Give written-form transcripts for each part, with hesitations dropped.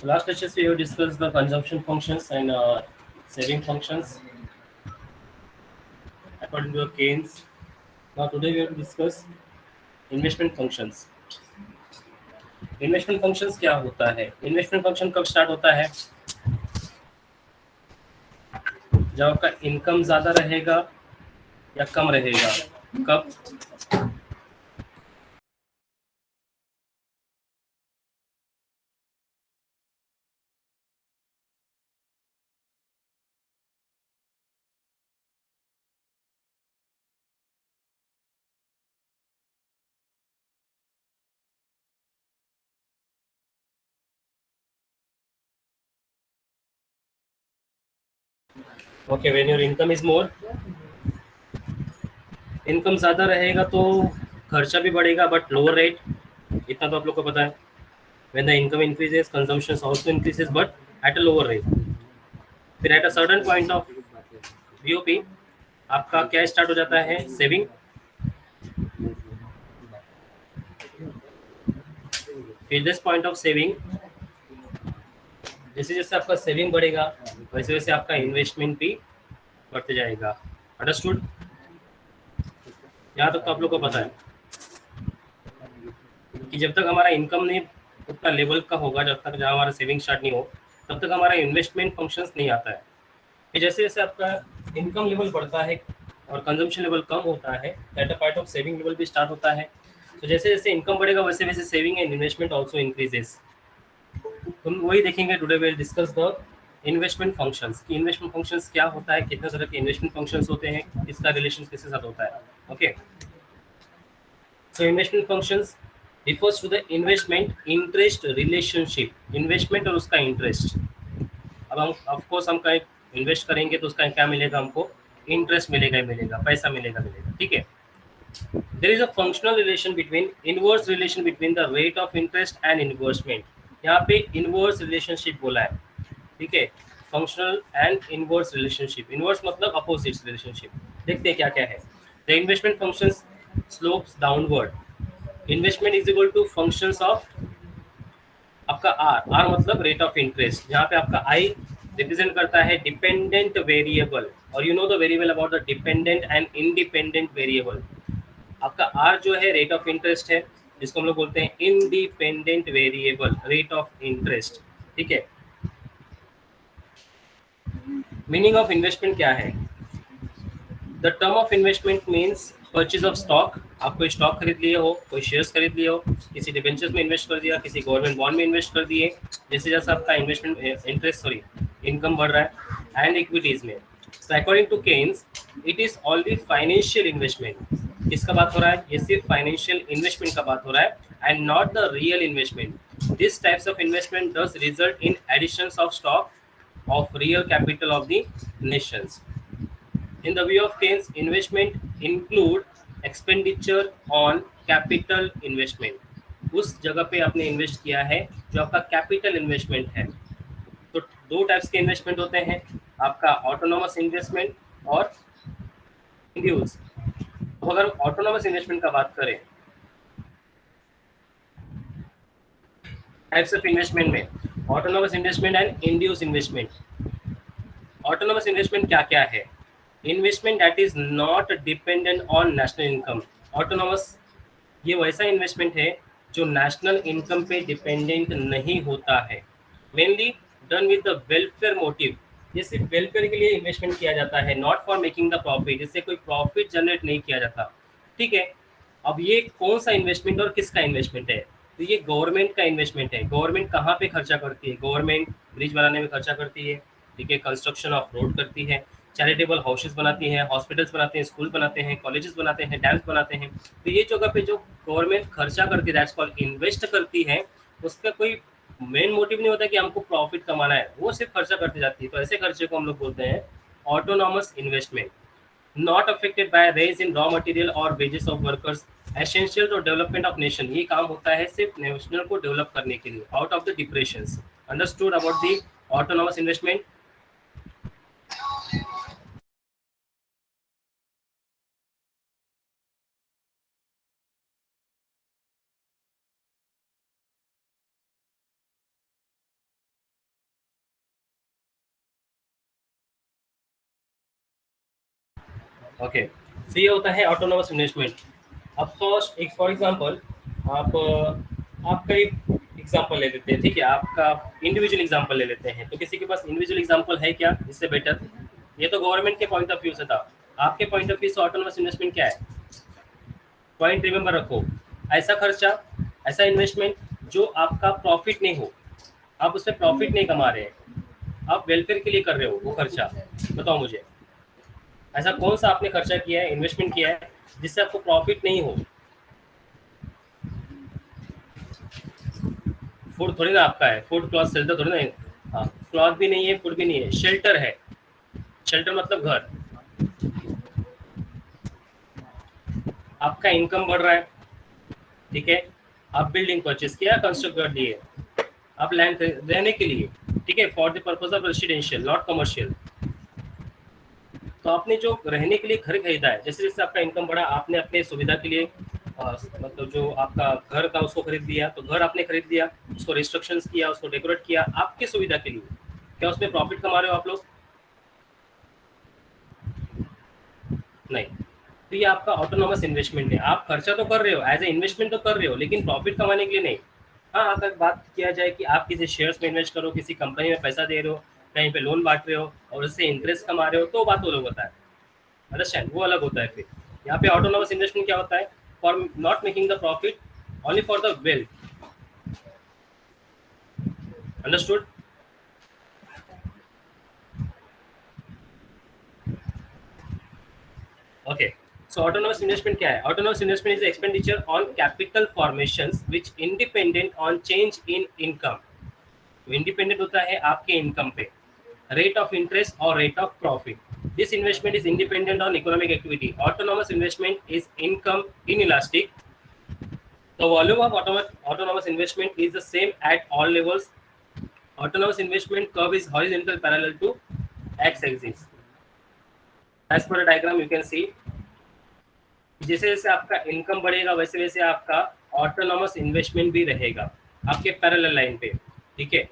So last lectures we have discussed the consumption functions and saving functions according to Keynes. Now today we have to discuss investment functions. Investment functions क्या होता है? Investment function कब start होता है? जब आपका income ज़्यादा रहेगा या कम रहेगा? कब? Okay, when your income is more. Income ज़्यादा रहेगा तो खर्चा भी बढ़ेगा बट लोअर रेट. इतना तो आप लोग को पता है. When the income increases consumption also increases but at a lower rate. फिर at a certain point of BOP आपका क्या स्टार्ट हो जाता है? सेविंग. फिर दिस पॉइंट ऑफ सेविंग, जैसे जैसे आपका सेविंग बढ़ेगा वैसे वैसे आपका इन्वेस्टमेंट भी बढ़ते जाएगा. अंडरस्टूड? यहाँ तक तो आप लोग को पता है कि जब तक हमारा इनकम नहीं उतना लेवल का होगा, जब तक जहाँ हमारा सेविंग स्टार्ट नहीं हो तब तक हमारा इन्वेस्टमेंट फंक्शंस नहीं आता है. फिर जैसे जैसे आपका इनकम लेवल बढ़ता है और कंजम्पशन लेवल कम होता है, at a part of saving level भी स्टार्ट होता है. तो जैसे जैसे इनकम बढ़ेगा वैसे वैसे saving and investment also increases. हम वही देखेंगे today will discuss the investment functions. कि इन्वेस्टमेंट फंक्शंस क्या होता है, कितने तरह के इन्वेस्टमेंट फंक्शंस होते हैं, इसका रिलेशन किसके साथ होता है. Okay, so investment functions refers to the investment interest relationship. Investment और उसका इंटरेस्ट. अब हम ऑफ कोर्स हम कहीं इन्वेस्ट करेंगे तो उसका क्या मिलेगा? हमको इंटरेस्ट मिलेगा ही मिलेगा, पैसा मिलेगा मिलेगा. ठीक है. There is a functional relation between inverse relation between the rate of interest and investment. यहाँ पे इनवर्स रिलेशनशिप बोला है. ठीक है. Functional and inverse relationship. Inverse मतलब अपोजिट रिलेशनशिप. देखते हैं क्या क्या है. The investment functions slopes downward. Investment is equal to functions of आपका आर. आर मतलब रेट ऑफ इंटरेस्ट. जहाँ पे आपका आई रिप्रेजेंट करता है डिपेंडेंट वेरिएबल. और you know the variable about the dependent and independent variable. आपका आर जो है रेट ऑफ इंटरेस्ट है, जिसको हम लोग बोलते हैं independent variable rate of interest. ठीक है. मीनिंग ऑफ इन्वेस्टमेंट क्या है? The term of investment means purchase of stock. आप कोई स्टॉक खरीद लिए हो, कोई शेयर्स खरीद लिए हो, किसी डिबेंचर्स में इन्वेस्ट कर दिया, किसी गवर्नमेंट बॉन्ड में इन्वेस्ट कर दिए. जैसे जैसे आपका इन्वेस्टमेंट इंटरेस्ट सॉरी इनकम बढ़ रहा है एंड इक्विटीज में. So according to Keynes it is only financial investment. किसका बात हो रहा है? ये सिर्फ फाइनेंशियल इन्वेस्टमेंट का बात हो रहा है and not the real investment. This types of investment does result in additions of stock of real capital of the nations. In the view of Keynes, investment include expenditure on capital investment. उस जगह पे आपने invest किया है जो आपका capital investment है. तो दो टाइप्स के इन्वेस्टमेंट होते हैं, आपका ऑटोनोमस इन्वेस्टमेंट और इंड्यूस. तो अगर ऑटोनोमस इन्वेस्टमेंट का बात करें टाइप्स ऑफ इन्वेस्टमेंट में, autonomous investment and induce investment. Autonomous investment क्या क्या है? Investment that is not dependent on national income. Autonomous ये वैसा इन्वेस्टमेंट है जो नेशनल इनकम पे डिपेंडेंट नहीं होता है. Mainly done with the welfare motive. ये सिर्फ वेलफेयर के लिए इन्वेस्टमेंट किया जाता है, not for making the profit. इससे कोई प्रॉफिट जनरेट नहीं किया जाता. ठीक है. अब ये कौन सा इन्वेस्टमेंट और किसका इन्वेस्टमेंट है? तो ये गवर्नमेंट का इन्वेस्टमेंट है. गवर्नमेंट कहाँ पे खर्चा करती है? गवर्नमेंट ब्रिज बनाने में खर्चा करती है. ठीक है. कंस्ट्रक्शन ऑफ रोड करती है, चैरिटेबल हाउसेस बनाती है, हॉस्पिटल्स बनाते हैं, स्कूल बनाते हैं, कॉलेजेस बनाते हैं, डैम्स बनाते हैं. तो ये जगह पे जो गवर्नमेंट खर्चा करती है दैट्स कॉल्ड इन्वेस्ट करती है. उसका कोई मेन मोटिव नहीं होता कि हमको प्रॉफिट कमाना है, वो सिर्फ खर्चा करती जाती है. तो ऐसे खर्चे को हम लोग बोलते हैं autonomous investment. Not affected by rise in raw material और wages of workers. Essential to development of nation. ये काम होता है सिर्फ नेशनल को डेवलप करने के लिए out of the depression. Understood about the autonomous investment. Okay, so ये होता है ऑटोनोमस इन्वेस्टमेंट। अब फॉर एग्जांपल आपका एक एग्जांपल ले लेते हैं, ठीक है, आपका इंडिविजुअल एग्जांपल ले लेते हैं। तो किसी के पास इंडिविजुअल एग्जांपल है क्या इससे बेटर? ये तो गवर्नमेंट के पॉइंट ऑफ व्यू से था, आपके पॉइंट ऑफ व्यू से ऑटोनोमस इन्वेस्टमेंट क्या है? पॉइंट रिमेंबर रखो, ऐसा खर्चा, ऐसा इन्वेस्टमेंट जो आपका प्रॉफिट नहीं हो, आप उसमें प्रॉफिट नहीं कमा रहे हैं, आप वेलफेयर के लिए कर रहे हो वो खर्चा। बताओ मुझे, ऐसा कौन सा आपने खर्चा किया है, इन्वेस्टमेंट किया है जिससे आपको प्रॉफिट नहीं हो? फूड थोड़ी ना आपका है, फूड क्लॉथ शेल्टर थोड़ी ना है। हाँ, क्लॉथ भी नहीं है, फूड भी नहीं है, शेल्टर है। शेल्टर मतलब घर। आपका इनकम बढ़ रहा है, ठीक है, आप बिल्डिंग परचेज किया, कंस्ट्रक्ट कर दिए, आप लैंड रहने के लिए, ठीक है, for the purpose of residential not commercial. तो आपने जो रहने के लिए घर खरीदा है, जैसे जैसे आपका इनकम बढ़ा, आपने अपने सुविधा के लिए मतलब जो आपका घर था उसको खरीद लिया, तो घर आपने खरीद लिया, उसको रिस्ट्रक्शंस किया, उसको डेकोरेट किया आपकी सुविधा के लिए। क्या उसमें प्रॉफिट कमा रहे हो आप लोग? नहीं। तो ये आपका ऑटोनोमस इन्वेस्टमेंट है, आप खर्चा तो कर रहे हो, एज ए इन्वेस्टमेंट तो कर रहे हो, लेकिन प्रॉफिट कमाने के लिए नहीं। हाँ, अगर बात किया जाए कि आप किसी शेयर्स में इन्वेस्ट करो, किसी कंपनी में पैसा दे रहे हो, कहीं पे लोन बांट रहे हो और उससे इंटरेस्ट कमा रहे हो, तो बात वो लोग होता है, अंडरस्टैंड, वो अलग होता है। फिर यहाँ पे ऑटोनोमस इन्वेस्टमेंट क्या होता है? For not making the profit, only for the wealth. Understood? Okay, so autonomous investment क्या है? Autonomous investment is expenditure on capital formations which independent on change in income. Independent होता है आपके इनकम पे, rate of interest or rate of profit. This investment is independent on economic activity. Autonomous investment is income inelastic. The volume of autonomous investment is the same at all levels. Autonomous investment curve is horizontal parallel to x-axis. As per the diagram, you can see, जैसे जैसे आपका income बढ़ेगा वैसे वैसे आपका autonomous investment भी रहेगा आपके पैरेलल लाइन पे, ठीक है।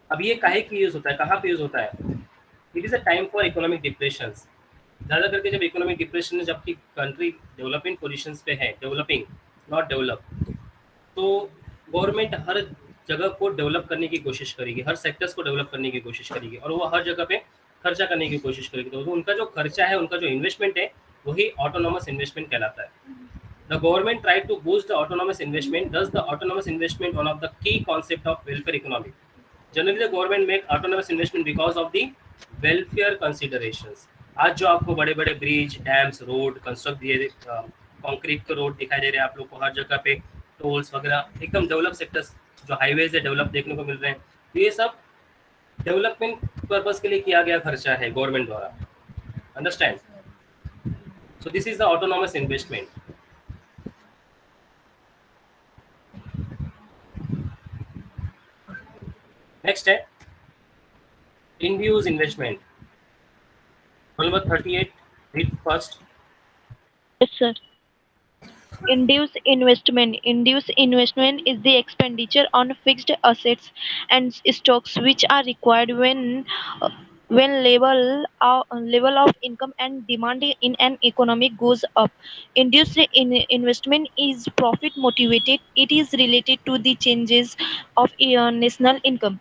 अब ये काहे की यूज होता है, कहाँ पे यूज होता है? It is a time for economic depression. ज़्यादा करके जब इकोनॉमिक डिप्रेशन में, जबकि कंट्री डेवलपिंग पोजीशंस पे है, डेवलपिंग नॉट डेवलप, तो गवर्नमेंट हर जगह को डेवलप करने की कोशिश करेगी, हर सेक्टर्स को डेवलप करने की कोशिश करेगी, और वो हर जगह पे खर्चा करने की कोशिश करेगी। तो उनका जो खर्चा है, उनका जो इन्वेस्टमेंट है, वही ऑटोनॉमस इन्वेस्टमेंट कहलाता है। The government tried to boost the autonomous investment. Thus, the autonomous investment one of the key concept of welfare economy. Generally, the government make autonomous investment because of the welfare considerations. आज जो आपको बड़े बड़े bridge, dams, road construct दिए, concrete के road दिखाई दे रहे हैं आप लोग को हर जगह पे, टोल्स वगैरह, एकदम डेवलप सेक्टर्स, जो हाईवेज है डेवलप देखने को मिल रहे हैं, तो ये सब डेवलपमेंट पर्पज के लिए किया गया खर्चा है गवर्नमेंट द्वारा। Understand? So this is the autonomous investment. Next है induced investment. Roll number 38. Read first. Yes, sir. Induced investment is the expenditure on fixed assets and stocks which are required when level of income and demand in an economy goes up. Investment is profit motivated. It is related to the changes of national income.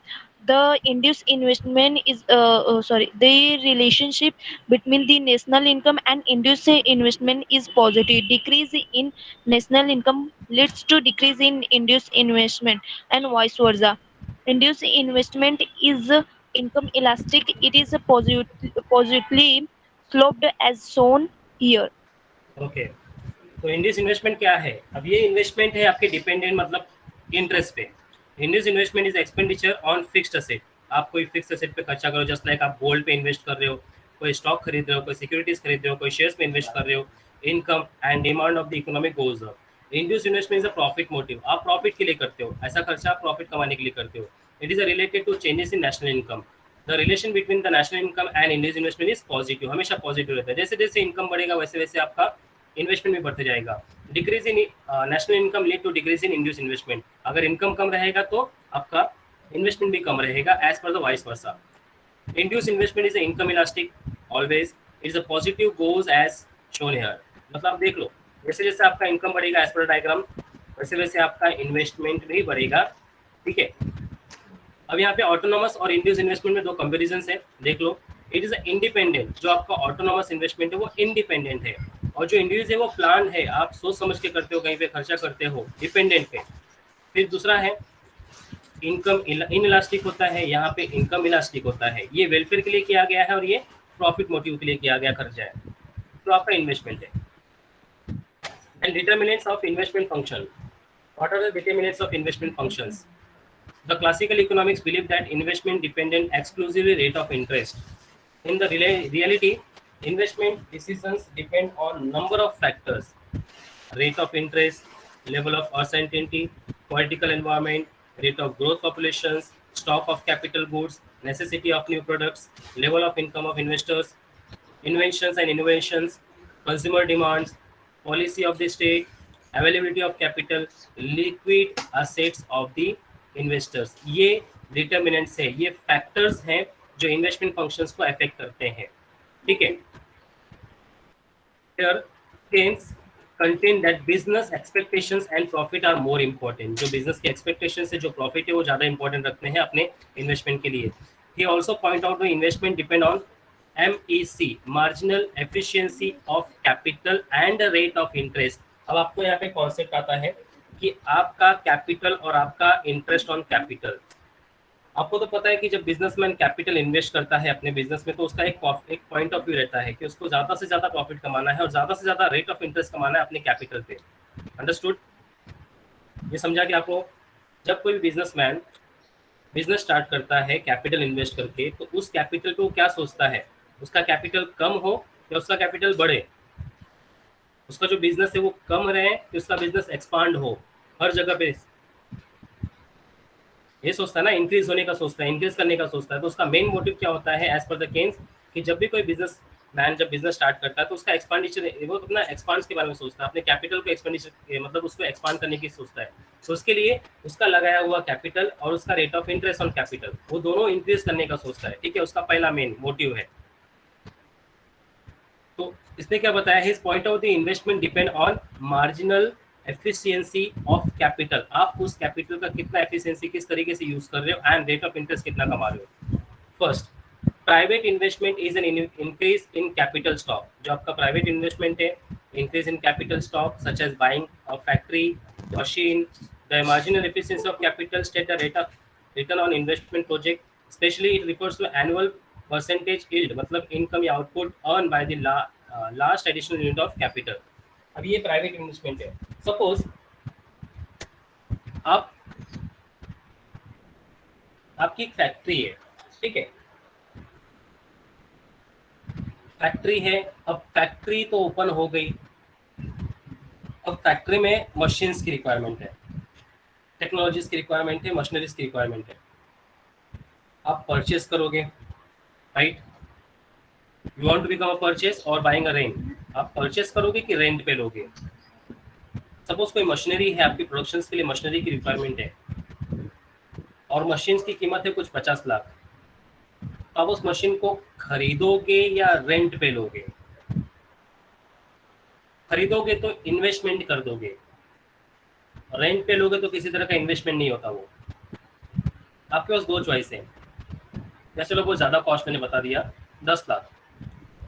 The induced investment is the relationship between the national income and induced investment is positive. Decrease in national income leads to decrease in induced investment and vice versa. Induced investment is income elastic. It is positively sloped as shown here. Okay, तो Indians investment क्या है? अब ये investment है आपके dependent, मतलब interest पे। Indians investment is expenditure on fixed asset. आप कोई फिक्स असेट पे खर्चा करो, जस्ट लाइक आप गोल्ड पे इन्वेस्ट कर रहे हो, कोई स्टॉक खरीद रहे हो, कोई सिक्योरिटीज खरीद रहे हो, कोई शेयर्स पे इन्वेस्ट कर रहे हो। Income and demand of the economic goes up. Indians investment is a profit motive, आप प्रॉफिट के लिए करते हो, ऐसा खर्चा आप प्रॉफिट कमाने के लिए करते हो। It is related to changes in national income. The relation between the national income and induced investment is positive, हमेशा पॉजिटिव रहता है। जैसे जैसे इनकम बढ़ेगा वैसे वैसे आपका इन्वेस्टमेंट भी बढ़ते जाएगा। Decrease in national income lead to decrease in induced investment. अगर इनकम कम रहेगा तो आपका इन्वेस्टमेंट भी कम रहेगा, as per the vice versa. Induced investment is income elastic. Always is a positive goes as shown here. मतलब आप देख लो, जैसे जैसे आपका इनकम बढ़ेगा एज पर डायग्राम, वैसे वैसे आपका इन्वेस्टमेंट भी बढ़ेगा। ठीक है, अब यहाँ पे ऑटोनोमस और इंड्यूस इन्वेस्टमेंट में दो कंपेरिजन है, देख लो। इट इज इंडिपेंडेंट, जो आपका ऑटोनोमस इन्वेस्टमेंट है वो इंडिपेंडेंट है, और जो इंड्यूस है वो प्लान है, आप सोच समझ के करते हो, कहीं पे खर्चा करते हो, डिपेंडेंट पे। फिर दूसरा है इनकम इन इलास्टिक होता है, यहाँ पे इनकम इलास्टिक होता है, ये वेलफेयर के लिए किया गया है और ये प्रॉफिट मोटिव के लिए किया गया खर्चा है, तो आपका इन्वेस्टमेंट है। And determinants of investment function, what are the determinants of investment functions? The classical economics believe that investment dependent exclusively rate of interest. In the reality, investment decisions depend on number of factors: rate of interest, level of uncertainty, political environment, rate of growth populations, stock of capital goods, necessity of new products, level of income of investors, inventions and innovations, consumer demands, policy of the state, availability of capital, liquid assets of the investors. ये determinants है, ये factors हैं जो investment functions को affect करते हैं। ठीक है, here Keynes contain that business expectations and profit are more important. जो business के expectations है, जो profit है, वो ज़्यादा important रखते हैं अपने investment के लिए। He also point out the investment depend on MEC, marginal efficiency of capital and the rate of interest. अब आपको यहाँ पे कॉन्सेप्ट आता है कि आपका कैपिटल और आपका इंटरेस्ट ऑन कैपिटल। आपको तो पता है कि जब बिजनेसमैन कैपिटल इन्वेस्ट करता है अपने बिजनेस में, तो उसका एक पॉइंट ऑफ व्यू रहता है कि उसको ज़्यादा से ज़्यादा प्रॉफिट कमाना है और ज़्यादा से ज़्यादा रेट ऑफ इंटरेस्ट कमाना है अपने कैपिटल पे। अंडरस्टूड? ये समझा कि आपको जब कोई बिजनेसमैन बिजनेस स्टार्ट करता है कैपिटल इन्वेस्ट करके, तो उस कैपिटल पे वो क्या सोचता है, उसका कैपिटल कम हो या उसका कैपिटल बढ़े, उसका जो बिजनेस है वो कम रहे कि उसका बिजनेस एक्सपांड हो, हर जगह पे ये सोचता है ना, इंक्रीज होने का सोचता है, इंक्रीज करने का सोचता है। तो उसका मेन मोटिव क्या होता है एज पर द केन्स, कि जब भी कोई बिजनेस मैन जब बिजनेस स्टार्ट करता है तो उसका एक्सपांडिचर, वो अपना एक्सपांड के बारे में सोचता है, अपने कैपिटल को एक्सपेंडिचर मतलब उसको एक्सपांड करने की सोचता है। तो उसके लिए उसका लगाया हुआ कैपिटल और उसका rate of interest on capital, वो दोनों इंक्रीज करने का सोचता है। ठीक है, उसका पहला मेन मोटिव है। तो इसने क्या बताया, his point of the investment depend on marginal efficiency of capital, आप उस कैपिटल का कितना एफिशिएंसी किस तरीके से यूज कर रहे हो, एंड रेट ऑफ इंटरेस्ट कितना कमा रहे हो। First, private investment is an increase in capital stock, जो आपका प्राइवेट इन्वेस्टमेंट है, increase in capital stock such as buying a factory, machine. The marginal efficiency of capital state the rate of return on investment project, specially it refers to annual percentage yield, मतलब income या output earn by the last additional unit of capital. अब ये private investment है। Suppose आप आपकी एक factory है, ठीक है, फैक्ट्री है, अब फैक्ट्री तो ओपन हो गई, अब फैक्ट्री में मशीन्स की रिक्वायरमेंट है, टेक्नोलॉजीज की रिक्वायरमेंट है, मशीनरीज की रिक्वायरमेंट है। आप परचेज करोगे, right? You want to become a purchase और बाइंग अ रेंट, आप परचेज करोगे कि रेंट पे लोगे? सपोज कोई मशीनरी है, आपकी प्रोडक्शंस के लिए मशीनरी की रिक्वायरमेंट है और मशीन्स की कीमत है कुछ 50 लाख, तो आप उस मशीन को खरीदोगे या रेंट पे लोगे? खरीदोगे तो इन्वेस्टमेंट कर दोगे, रेंट पे लोगे तो किसी तरह का इन्वेस्टमेंट नहीं होता। वो आपके पास दो चॉइस है, जैसे लोग वो ज़्यादा कॉस्ट मैंने बता दिया 10 लाख,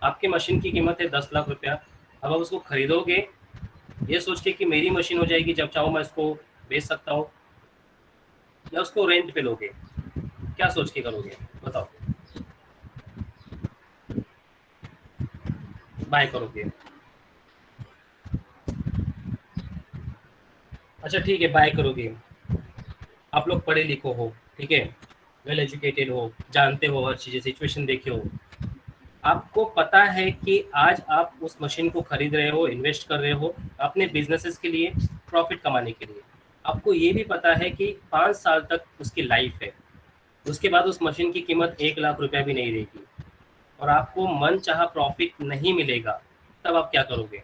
आपकी मशीन की कीमत है 10 लाख रुपया। अब आप उसको खरीदोगे ये सोच के कि मेरी मशीन हो जाएगी, जब चाहो मैं इसको बेच सकता हूँ, या उसको रेंट पे लोगे? क्या सोच के करोगे बताओ? बाय करोगे? अच्छा ठीक है, बाय करोगे। आप लोग पढ़े लिखो हो, ठीक है, वेल एजुकेटेड हो, जानते हो हर चीज़ें, सिचुएशन देखे हो, आपको पता है कि आज आप उस मशीन को खरीद रहे हो, इन्वेस्ट कर रहे हो अपने बिजनेसेस के लिए, प्रॉफिट कमाने के लिए। आपको ये भी पता है कि 5 साल तक उसकी लाइफ है, उसके बाद उस मशीन की कीमत 1 लाख रुपया भी नहीं रहेगी और आपको मन चाहा प्रॉफिट नहीं मिलेगा, तब आप क्या करोगे?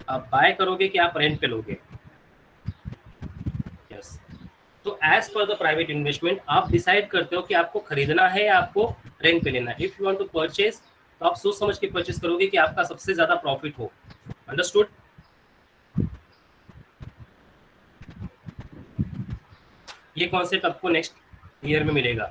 आप बाय करोगे कि आप रेंट पे लोगे? यस। तो as per the private investment आप डिसाइड करते हो कि आपको खरीदना है या आपको रेंट पे लेना है। If you want to purchase तो आप सोच समझ के परचेज करोगे कि आपका सबसे ज्यादा प्रॉफिट हो। अंडरस्टूड? ये कॉन्सेप्ट आपको नेक्स्ट ईयर में मिलेगा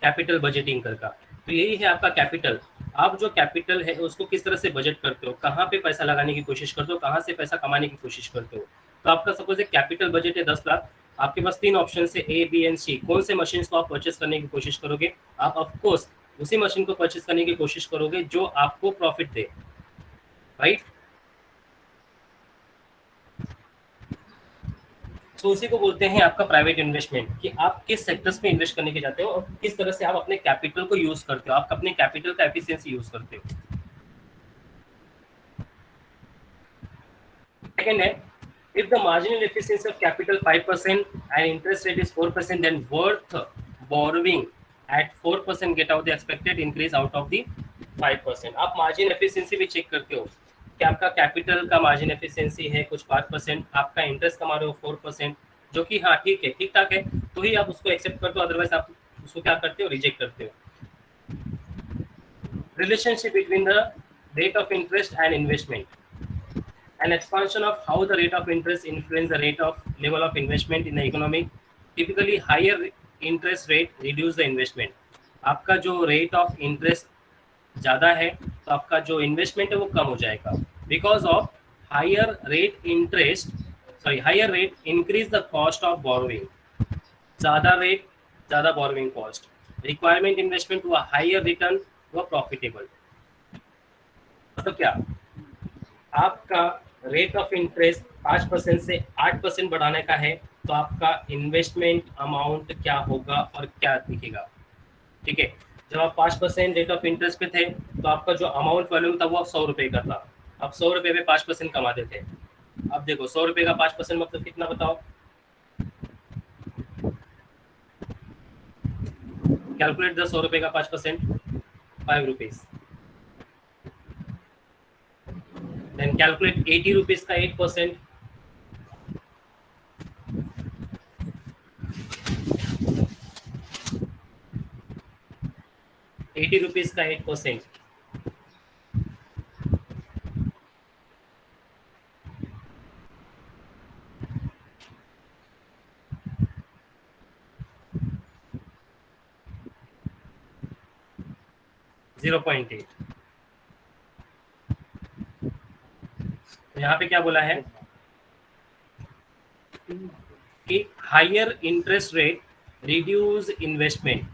कैपिटल बजटिंग का। तो यही है आपका कैपिटल। आप जो कैपिटल है उसको किस तरह से बजट करते हो, कहाँ पे पैसा लगाने की कोशिश करते हो, कहाँ से पैसा कमाने की कोशिश करते हो। तो आपका सपोज एक कैपिटल बजट है 10 लाख, आपके पास 3 ऑप्शन है ए बी एंड सी। कौन से मशीन को आप परचेस करने की कोशिश करोगे? आप ऑफकोर्स उसी मशीन को परचेस करने की कोशिश करोगे जो आपको प्रॉफिट दे, राइट? तो उसी को बोलते हैं आपका प्राइवेट इन्वेस्टमेंट, कि आप किस सेक्टर्स में इन्वेस्ट करने के जाते हो और किस तरह से आप अपने कैपिटल को यूज करते हो, आप अपने कैपिटल का एफिशिएंसी यूज करते हो। सेकंड है, if the marginal efficiency of capital 5% and interest rate is 4%, then worth borrowing at 4% get out the expected increase out of the 5%। आप मार्जिन एफिशिएंसी भी चेक करते हो कि आपका कैपिटल का मार्जिन एफिशिएंसी है कुछ 5%, आपका इंटरेस्ट कमा रहे हो 4%, जो कि हाँ ठीक है, ठीक ठाक है, तो ही आप उसको एक्सेप्ट करते हो, अदरवाइज आप उसको क्या करते हो, रिजेक्ट करते हो। Relationship between the rate of interest and investment, an expansion of how the rate of interest influence the rate of level of investment in the economy। Typically higher interest rate reduce the investment। आपका जो rate of interest ज़्यादा है तो आपका जो investment है वो कम हो जाएगा, because of higher rate interest, sorry higher rate increase the cost of borrowing. ज़्यादा रेट ज़्यादा बोरोइंग कॉस्ट, रिक्वायरमेंट इन्वेस्टमेंट हुआ हायर रिटर्न हुआ प्रॉफिटेबल। मतलब क्या, आपका रेट ऑफ इंटरेस्ट 5% से 8% बढ़ाने का है तो आपका इन्वेस्टमेंट अमाउंट क्या होगा और क्या दिखेगा, ठीक है। जब आप 5% रेट ऑफ इंटरेस्ट पे थे तो आपका जो अमाउंट वॉल्यूम था वो 100 रुपये का था, आप 100 रुपये पे 5% कमाते थे। अब देखो 100 रुपये का 5% मतलब कितना बताओ, कैलकुलेट द 100 रुपये का 5%, 5 रुपीज। देन कैलकुलेट 80 रुपीज का 8%, 80 रुपीज का 8%, $0.8। तो यहाँ पे क्या बोला है कि higher interest rate reduce investment,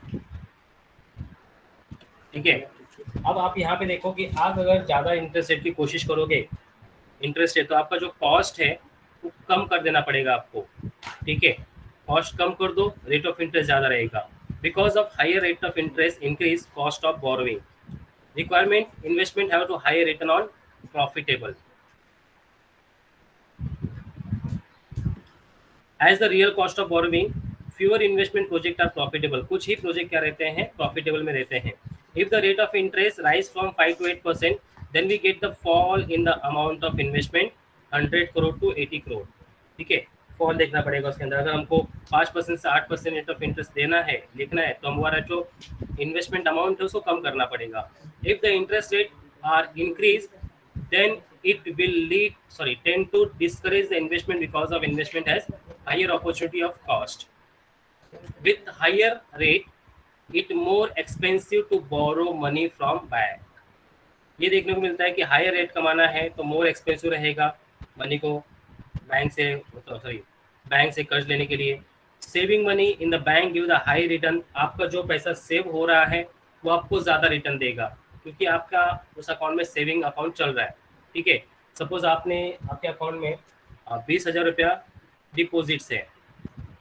ठीक है। अब आप यहाँ पे देखो कि आप अगर ज़्यादा इंटरेस्ट रेट की कोशिश करोगे, इंटरेस्ट रेट, तो आपका जो कॉस्ट है वो कम कर देना पड़ेगा आपको, ठीक है। कॉस्ट कम कर दो, रेट ऑफ इंटरेस्ट ज़्यादा रहेगा, because of higher rate of interest increase cost of borrowing, requirement investment have to higher return on profitable. As the real cost of borrowing fewer investment project are profitable. कुछ ही project क्या रहते हैं, profitable में रहते हैं। If the rate of interest rise from 5 to 8%, then we get the fall in the amount of investment 100 crore to 80 crore, ठीक है। फॉल देखना पड़ेगा उसके अंदर। अगर हमको 5% से 8% रेट ऑफ इंटरेस्ट देना है, लिखना है, तो हमारा जो इन्वेस्टमेंट अमाउंट है उसको कम करना पड़ेगा। If the interest rate are increase, then it will tend to discourage the investment because of investment has higher opportunity of cost। with higher rate it more expensive to borrow money from bank। ये देखने को मिलता है कि higher rate कमाना है तो more expensive रहेगा मनी को बैंक से, बैंक से कर्ज लेने के लिए। Saving money in the bank give the high return. आपका जो पैसा सेव हो रहा है वो आपको ज़्यादा रिटर्न देगा, क्योंकि आपका उस अकाउंट में सेविंग अकाउंट चल रहा है, ठीक है। सपोज आपने आपके अकाउंट में 20,000 रुपया डिपॉजिट से,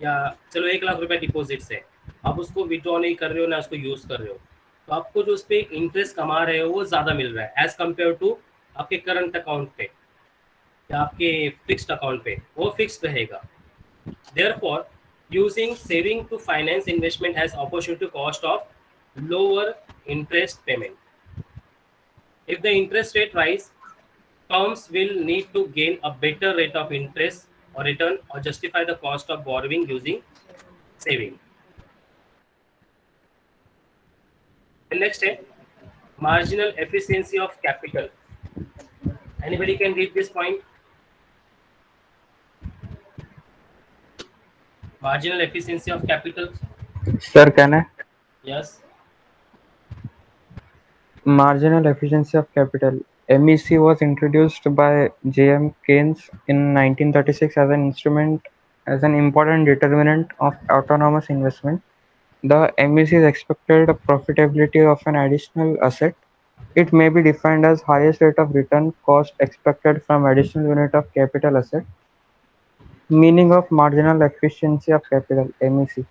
या चलो 1 लाख रुपया डिपॉजिट से, आप उसको विड्रॉ नहीं कर रहे हो ना उसको यूज़ कर रहे हो, तो आपको जो उस पर इंटरेस्ट कमा रहे हो वो ज़्यादा मिल रहा है एज कम्पेयर टू आपके करंट अकाउंट पे या आपके फिक्स्ड अकाउंट पे, वो फिक्स्ड रहेगा। Therefore using saving to finance investment has opportunity cost of lower interest payment. If the interest rate rise, firms will need to gain a better rate of interest or return or justify the cost of borrowing using saving। Next है marginal efficiency of capital. Anybody can read this point? Marginal efficiency of capital. Sir, can I? Yes. Marginal efficiency of capital. MEC was introduced by J.M. Keynes in 1936 as an instrument, as an important determinant of autonomous investment. The MEC's expected profitability of an additional asset. It may be defined as highest rate of return cost expected from additional unit of capital asset. Meaning of marginal efficiency of capital (MEC)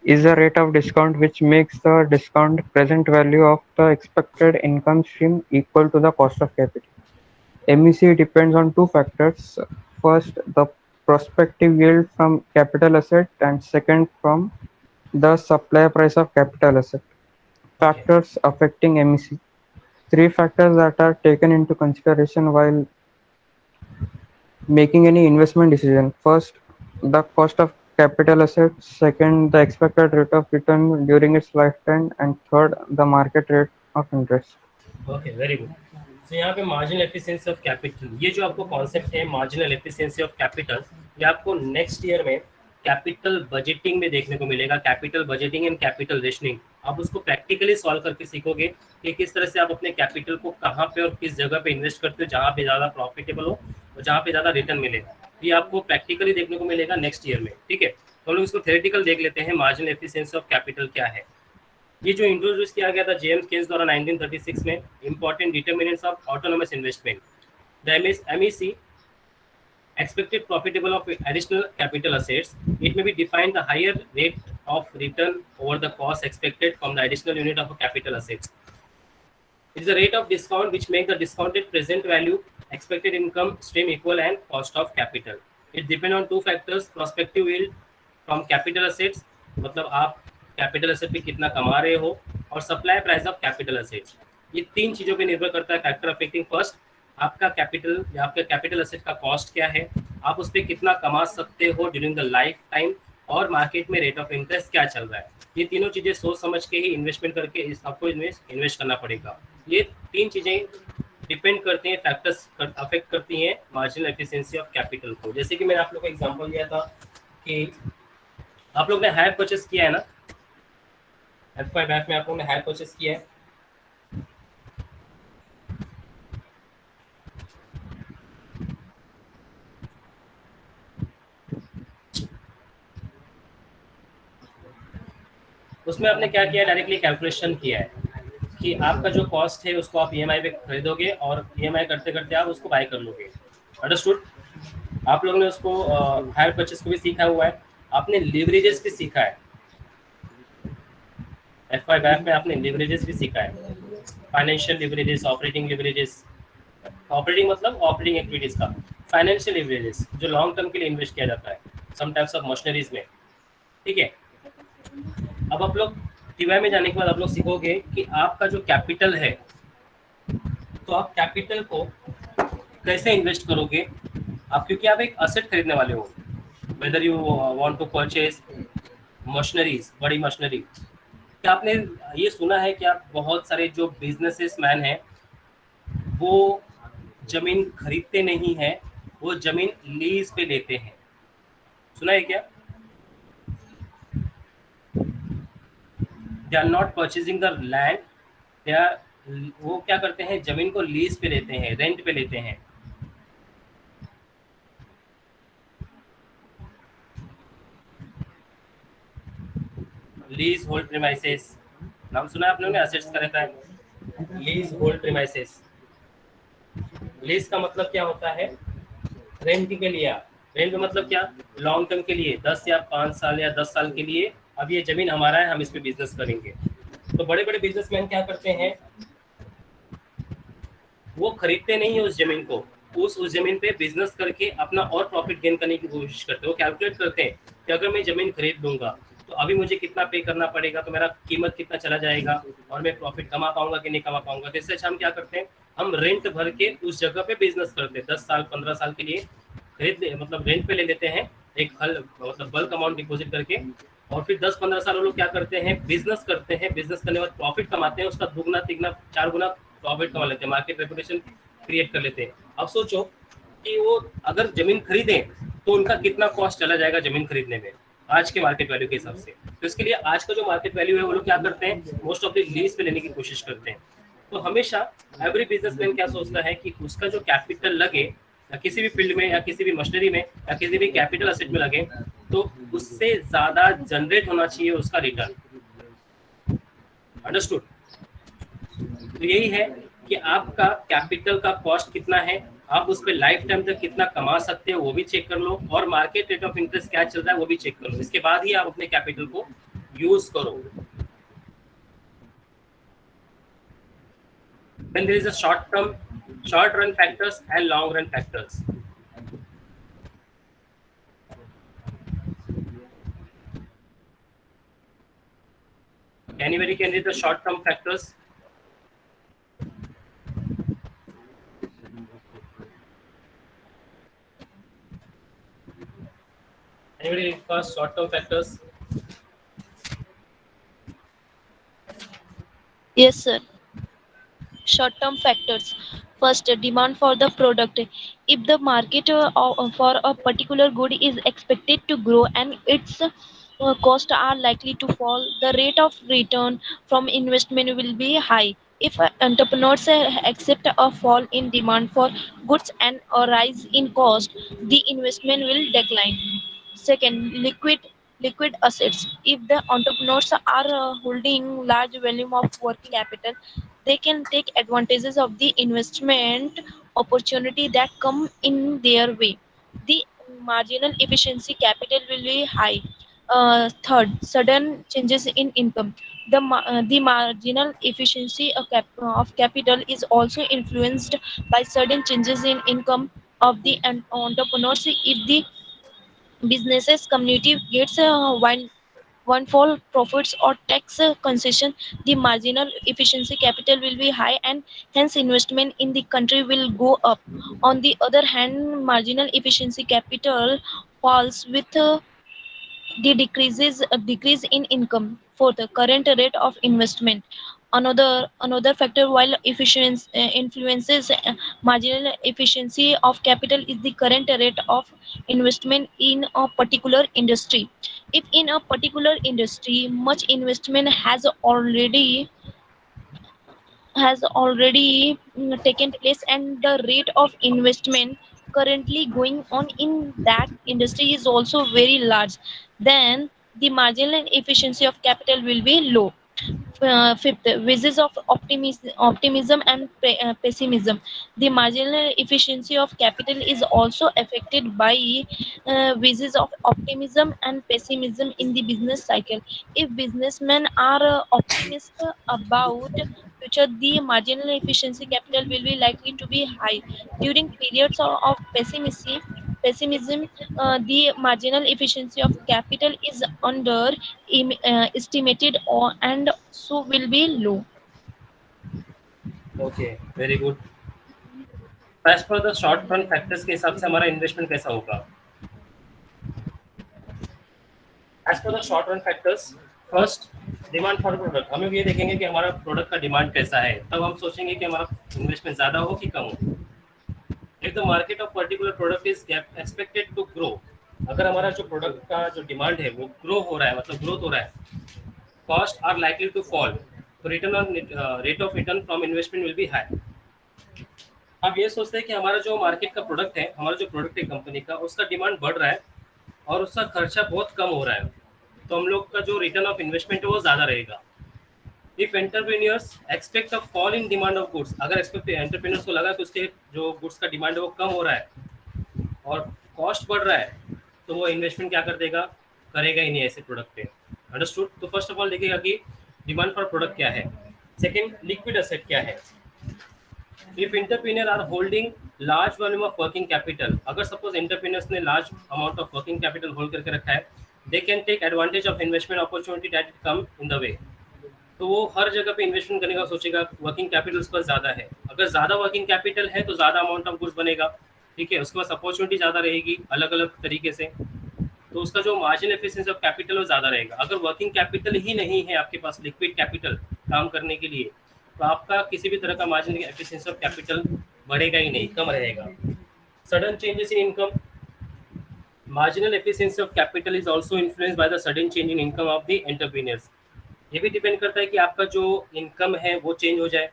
is a rate of discount which makes the discount present value of the expected income stream equal to the cost of capital. MEC depends on two factors. First, the prospective yield from capital asset, and second, from the supply price of capital asset. Okay. Factors affecting MEC. Three factors that are taken into consideration while making any investment decision. First, the cost of capital asset. Second, the expected rate of return during its lifetime. And third, the market rate of interest. Okay very good. तो यहाँ पे marginal efficiency of capital, ये जो आपको concept है marginal efficiency of capital, ये आपको next year में कैपिटल बजटिंग में देखने को मिलेगा. Capital budgeting and capital rationing, आप उसको प्रैक्टिकली सॉल्व करके सीखोगे कि किस तरह से आप अपने कैपिटल को कहाँ पे और किस जगह पे इन्वेस्ट करते हो जहाँ पे ज़्यादा प्रॉफिटेबल हो और जहाँ पे ज़्यादा रिटर्न मिलेगा. ये आपको प्रैक्टिकली देखने को मिलेगा नेक्स्ट ईयर में. ठीक है, तो हम लोग इसको थ्योरेटिकल देख लेते हैं. मार्जिनल एफिशिएंसी ऑफ कैपिटल क्या है? ये जो इंट्रोड्यूस किया गया था जेम्स केन्स द्वारा 1936 में, important determinants of autonomous investment. The MEC expected profitable of additional capital assets. It may be defined the higher rate of return over the cost expected from the additional unit of a capital assets. It is the rate of discount which make the discounted present value expected income stream equal and cost of capital. It depends on two factors: prospective yield from capital assets, मतलब आप capital asset पे कितना कमा रहे हो, और supply price of capital assets. ये तीन चीज़ों पे निर्भर करता है. फैक्टर अफेक्टिंग फर्स्ट, आपका कैपिटल या आपका कैपिटल एसेट का कॉस्ट क्या है, आप उस पर कितना कमा सकते हो ड्यूरिंग द लाइफ टाइम, और मार्केट में रेट ऑफ इंटरेस्ट क्या चल रहा है. ये तीनों चीज़ें सोच समझ के ही इन्वेस्टमेंट करके इस आपको इन्वेस्ट करना पड़ेगा. ये तीन चीज़ें डिपेंड करती हैं, फैक्टर्स अफेक्ट करती हैं मार्जिनल एफिशिएंसी ऑफ कैपिटल को. जैसे कि मैंने आप लोग को एग्जांपल दिया था कि आप लोग ने हायर परचेस किया है ना, F5F में आप लोगों ने हायर परचेस किया है. उसमें आपने क्या किया, डायरेक्टली कैलकुलेशन किया है कि आपका जो कॉस्ट है उसको आप EMI पे खरीदोगे और EMI करते करते आप उसको बाय कर लोगे. अंडरस्टूड? आप लोगों ने उसको हायर परचेस को भी सीखा हुआ है, आपने लिवरेजेस भी सीखा है. F5F में आपने लिवरेजेस भी सीखा है, financial leverages, operating leverages. Operating मतलब ऑपरेटिंग एक्टिविटीज का. फाइनेंशियल लिवरेजेस जो लॉन्ग टर्म के लिए इन्वेस्ट किया जाता है सम टाइप्स ऑफ मशीनरीज में. ठीक है, अब आप लोग TY में जाने के बाद आप लोग सीखोगे कि आपका जो कैपिटल है, तो आप कैपिटल को कैसे इन्वेस्ट करोगे. आप क्योंकि आप एक असेट खरीदने वाले हो, whether you want to purchase machineries, बड़ी मशीनरी. क्या आपने ये सुना है कि आप बहुत सारे जो बिजनेसेस मैन हैं वो जमीन खरीदते नहीं हैं, वो जमीन लीज पे लेते हैं. सुना है क्या? They are not purchasing the land, they are, वो क्या करते हैं, जमीन को लीज पे लेते हैं, रेंट पे लेते हैं. लीज होल्ड प्रीमाइसेस नाम सुना है आप लोगों ने, असेट्स का रहता है लीज होल्ड प्रीमाइसेस. लीज का मतलब क्या होता है, रेंट के लिए. रेंट का मतलब क्या, लॉन्ग टर्म के लिए, 10 या 5 साल या 10 साल के लिए. अब ये जमीन हमारा है, हम इस पे बिजनेस करेंगे. तो बड़े बड़े बिजनेसमैन क्या करते हैं, वो खरीदते नहीं है उस जमीन को, उस जमीन पे बिजनेस करके अपना और प्रॉफिट गेन करने की कोशिश करते हैं. वो कैलकुलेट करते हैं कि अगर मैं जमीन खरीद लूंगा तो अभी मुझे कितना पे करना पड़ेगा, तो मेरा कीमत कितना चला जाएगा, और मैं प्रॉफिट कमा पाऊंगा कि नहीं कमा पाऊंगा. तो इससे अच्छा हम क्या करते हैं, हम रेंट भर के उस जगह पे बिजनेस करते हैं. 10 साल 15 साल के लिए खरीद ले, मतलब रेंट पे ले लेते हैं, एक हल मतलब बल्क अमाउंट डिपॉजिट करके, और फिर 10-15 साल वो लोग क्या करते हैं, बिजनेस करते हैं, बिजनेस करने के बाद प्रॉफिट कमाते हैं, उसका दुगना तिगना 4 गुना प्रॉफिट कमा लेते हैं, मार्केट रेपुटेशन क्रिएट कर लेते हैं। अब सोचो कि वो अगर जमीन खरीदें तो उनका कितना कॉस्ट चला जाएगा जमीन खरीदने में आज के मार्केट वैल्यू के हिसाब से। तो इसके लिए आज का जो मार्केट वैल्यू है वो लोग क्या करते हैं, मोस्ट ऑफ द लीज पे लेने की कोशिश करते हैं। तो हमेशा एवरी बिजनेसमैन क्या सोचता है कि उसका जो कैपिटल लगे या किसी भी फील्ड में या किसी भी मशीनरी में या किसी भी कैपिटल असेट में लगे तो उससे ज्यादा जनरेट होना चाहिए उसका रिटर्न। अंडरस्टूड? तो यही है कि आपका कैपिटल का कॉस्ट कितना है, आप उस पर लाइफ टाइम तक कितना कमा सकते हो वो भी चेक कर लो, और मार्केट रेट ऑफ इंटरेस्ट क्या चल रहा है वो भी चेक कर लो। इसके बाद ही आप अपने कैपिटल को यूज करो। Then there is a short run factors and long run factors. Anybody can read the short term factors? Anybody read first short term factors? Yes, sir. Short-term factors. First, demand for the product. If the market for a particular good is expected to grow and its costs are likely to fall, the rate of return from investment will be high. If entrepreneurs accept a fall in demand for goods and a rise in cost, the investment will decline. Second, liquid assets. If the entrepreneurs are holding large volume of working capital, they can take advantages of the investment opportunity that come in their way. The marginal efficiency capital will be high. Third, sudden changes in income. The marginal efficiency of capital is also influenced by sudden changes in income of the entrepreneurs. If the businesses community gets one-fall profits or tax concession, the marginal efficiency capital will be high and hence investment in the country will go up. On the other hand, marginal efficiency capital falls with the decrease in income. For the current rate of investment, another factor while efficiency influences marginal efficiency of capital is the current rate of investment in a particular industry. If in a particular industry much investment has already taken place and the rate of investment currently going on in that industry is also very large, then the marginal efficiency of capital will be low. Fifth, vices of optimism and pessimism. The marginal efficiency of capital is also affected by vices of optimism and pessimism in the business cycle. If businessmen are optimistic about future, the marginal efficiency capital will be likely to be high. During periods of pessimism, the marginal efficiency of capital is under estimated or and so will be low. Okay, very good. As per the short run factors के हिसाब से हमारा investment कैसा होगा? As per the short run factors, first demand for product, हम लोग ये देखेंगे कि हमारा प्रोडक्ट का डिमांड कैसा है, तब हम सोचेंगे कि हमारा इन्वेस्टमेंट ज़्यादा हो कि कम हो। If the market of particular product is expected to grow, अगर हमारा जो प्रोडक्ट का जो डिमांड है वो ग्रो हो रहा है, मतलब ग्रोथ हो रहा है, cost are likely to fall, तो return on rate of return from investment will be high. आप ये सोचते हैं कि हमारा जो मार्केट का प्रोडक्ट है, हमारा जो प्रोडक्ट है कंपनी का, उसका डिमांड बढ़ रहा है और उसका खर्चा बहुत कम हो रहा है, तो हम लोग का जो रिटर्न ऑफ इन्वेस्टमेंट है वो ज़्यादा रहेगा। If entrepreneurs expect a fall in demand of goods, अगर एंटरप्रेन्योर्स को लगा कि उसके जो गुड्स का डिमांड है वो कम हो रहा है और कॉस्ट बढ़ रहा है, तो वो इन्वेस्टमेंट क्या कर देगा, करेगा ही नहीं ऐसे प्रोडक्ट पे। अंडरस्टूड? तो फर्स्ट ऑफ ऑल देखिएगा कि डिमांड फॉर प्रोडक्ट क्या है। सेकेंड, लिक्विड एसेट क्या है। If entrepreneur are holding large volume of working capital, अगर सपोज एंटरप्रेन्योर्स ने large amount of working capital hold करके रखा है, they can take advantage of investment opportunity that come in the way, तो वो हर जगह पे इन्वेस्टमेंट करने का सोचेगा। वर्किंग कैपिटल उसके पास ज़्यादा है, अगर ज़्यादा वर्किंग कैपिटल है तो ज़्यादा अमाउंट ऑफ गुड्स बनेगा, ठीक है, उसके पास अपॉर्चुनिटी ज़्यादा रहेगी अलग अलग तरीके से। तो उसका जो मार्जिन एफिशिएंसी ऑफ कैपिटल वो ज़्यादा रहेगा। अगर वर्किंग कैपिटल ही नहीं है आपके पास, लिक्विड कैपिटल काम करने के लिए, तो आपका किसी भी तरह का मार्जिन एफिशिएंसी ऑफ कैपिटल बढ़ेगा ही नहीं, कम रहेगा। Sudden changes in income, marginal efficiency of capital is also influenced by the sudden change in income of the entrepreneurs। ये भी डिपेंड करता है कि आपका जो इनकम है वो चेंज हो जाए।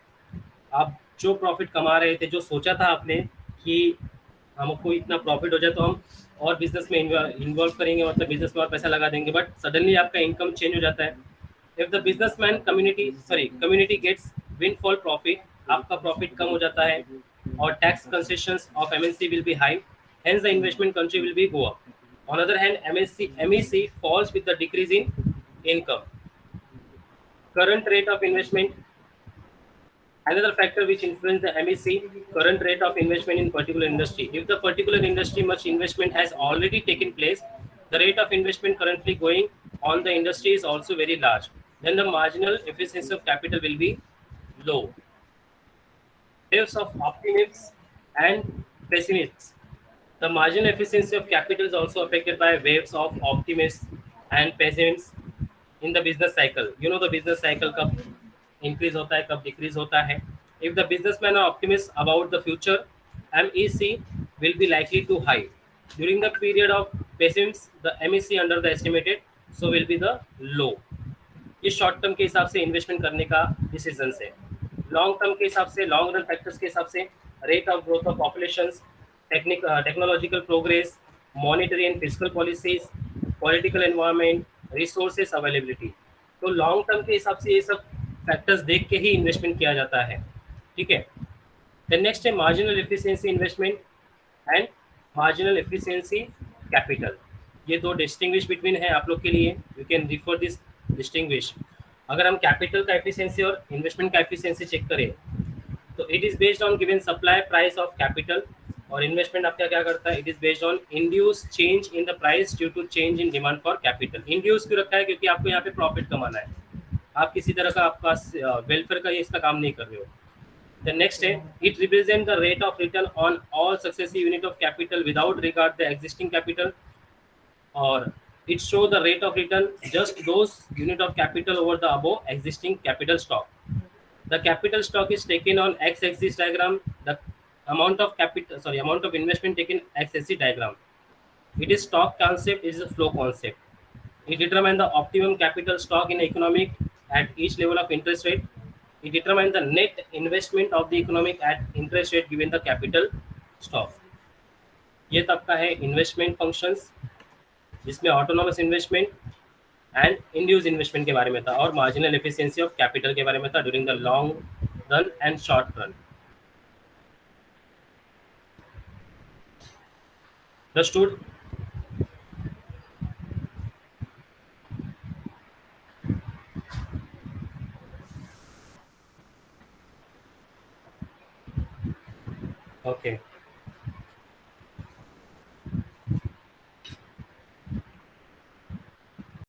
आप जो प्रॉफिट कमा रहे थे, जो सोचा था आपने कि हमको इतना प्रॉफिट हो जाए तो हम और बिजनेस में इन्वॉल्व करेंगे, मतलब बिजनेस में और पैसा लगा देंगे, बट सडनली आपका इनकम चेंज हो जाता है। If the businessman community gets windfall profit, आपका प्रॉफिट कम हो जाता है और tax concessions of MNC will be high, hence the investment country will be go up. On other hand, MEC falls with the decrease in income. Current rate of investment, another factor which influence the MEC, current rate of investment in particular industry. If the particular industry much investment has already taken place, the rate of investment currently going on the industry is also very large. Then the marginal efficiency of capital will be low. Waves of optimists and pessimists. The marginal efficiency of capital is also affected by waves of optimists and pessimists in the business cycle. You know the business cycle कब increase होता है, कब decrease होता है. If the businessmen are optimists about the future, MEC will be likely to high. During the period of pessimism, the MEC under the estimated, so will be the low. ये short term के हिसाब से investment करने का decision है। Long term के हिसाब से, लॉन्ग रन फैक्टर्स के हिसाब से, rate of growth of population, technological progress, monetary and physical policies, political environment, resources availability. तो लॉन्ग टर्म के हिसाब से ये सब फैक्टर्स देख के ही इन्वेस्टमेंट किया जाता है। ठीक है। देन नेक्स्ट है marginal efficiency investment and marginal efficiency capital. ये दो डिस्टिंग्विश बिटवीन है आप लोग के लिए, you can refer this distinguish. अगर हम कैपिटल का एफिशिएंसी और इन्वेस्टमेंट का एफिशिएंसी चेक करें तो it is based on given supply price of capital, और इन्वेस्टमेंट आपका क्या करता है, it is based on induced change in the price due to change in demand for capital. Induced क्यों रखा है, क्योंकि आपको यहाँ पे प्रॉफिट कमाना है, आप किसी तरह का आपका वेलफेयर का ये इसका काम नहीं कर रहे हो। The next है, it represents the rate of return on all successive unit of capital without regard the existing capital, or it show the rate of return just those unit of capital over the above existing capital stock. The capital stock is taken on x-axis diagram. The amount of investment taken x-axis diagram. It is stock concept, it is a flow concept. It determines the optimum capital stock in economic at each level of interest rate. It determines the net investment of the economic at interest rate given the capital stock. ये तब का है investment functions, जिसमें autonomous investment and induce investment के बारे में था, और मार्जिनल एफिशिएंसी ऑफ कैपिटल के बारे में था during the long run and short run. Understood? Okay.